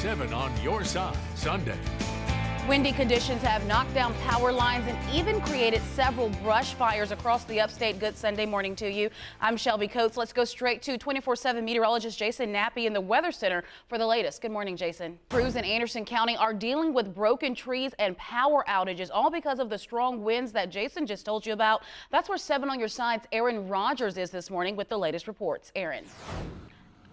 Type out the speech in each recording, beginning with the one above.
7 on your side Sunday. Windy conditions have knocked down power lines and even created several brush fires across the upstate. Good Sunday morning to you. I'm Shelby Coates. Let's go straight to 24/7 meteorologist Jason Nappy in the Weather Center for the latest. Good morning, Jason. Crews in Anderson County are dealing with broken trees and power outages, all because of the strong winds that Jason just told you about. That's where 7 on your side's Aaron Rogers is this morning with the latest reports. Aaron.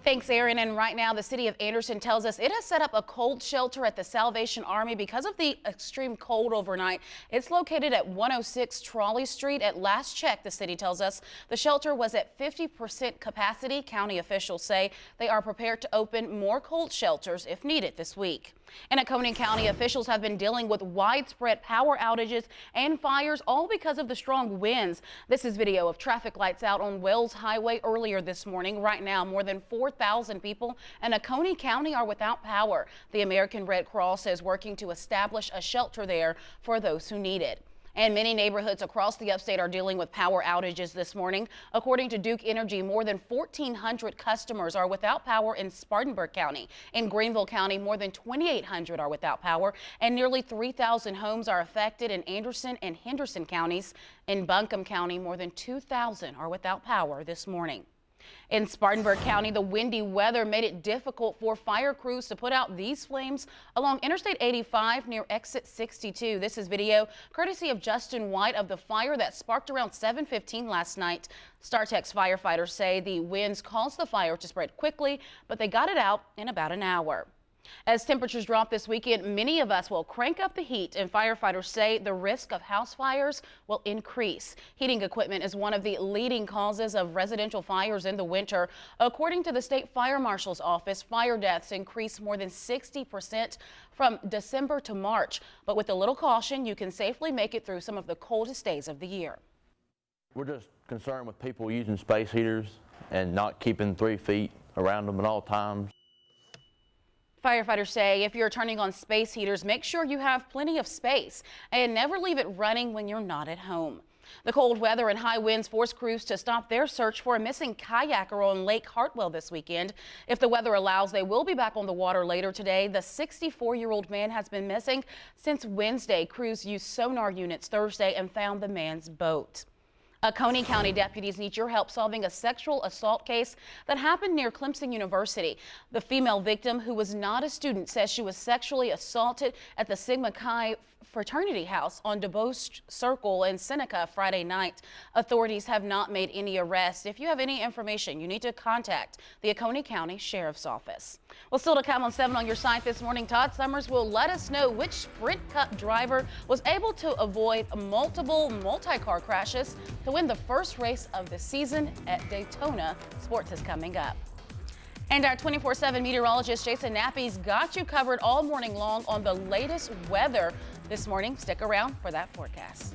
Thanks, Aaron. And right now, the city of Anderson tells us it has set up a cold shelter at the Salvation Army because of the extreme cold overnight. It's located at 106 Trolley Street. At last check, the city tells us the shelter was at 50% capacity. County officials say they are prepared to open more cold shelters if needed this week. In Coney County, officials have been dealing with widespread power outages and fires, all because of the strong winds. This is video of traffic lights out on Wells Highway earlier this morning. Right now, more than 4,000 people in Coney County are without power. The American Red Cross is working to establish a shelter there for those who need it. And many neighborhoods across the upstate are dealing with power outages this morning. According to Duke Energy, more than 1,400 customers are without power in Spartanburg County. In Greenville County, more than 2,800 are without power, and nearly 3,000 homes are affected in Anderson and Henderson counties. In Buncombe County, more than 2,000 are without power this morning. In Spartanburg County, the windy weather made it difficult for fire crews to put out these flames along Interstate 85 near exit 62. This is video courtesy of Justin White of the fire that sparked around 7:15 last night. StarTex firefighters say the winds caused the fire to spread quickly, but they got it out in about an hour. As temperatures drop this weekend, many of us will crank up the heat, and firefighters say the risk of house fires will increase. Heating equipment is one of the leading causes of residential fires in the winter. According to the state fire marshal's office, fire deaths increased more than 60% from December to March. But with a little caution, you can safely make it through some of the coldest days of the year. We're just concerned with people using space heaters and not keeping 3 feet around them at all times. Firefighters say if you're turning on space heaters, make sure you have plenty of space and never leave it running when you're not at home. The cold weather and high winds forced crews to stop their search for a missing kayaker on Lake Hartwell this weekend. If the weather allows, they will be back on the water later today. The 64-year-old man has been missing since Wednesday. Crews used sonar units Thursday and found the man's boat. Coney County deputies need your help solving a sexual assault case that happened near Clemson University. The female victim, who was not a student, says she was sexually assaulted at the Sigma Chi fraternity house on DuBois Circle in Seneca Friday night. Authorities have not made any arrests. If you have any information, you need to contact the Coney County Sheriff's Office. Well, still to come on 7 on your side this morning, Todd Summers will let us know which Sprint Cup driver was able to avoid multiple multi-car crashes to win the first race of the season at Daytona. Sports is coming up. And our 24/7 meteorologist Jason Nappy's got you covered all morning long on the latest weather this morning. Stick around for that forecast.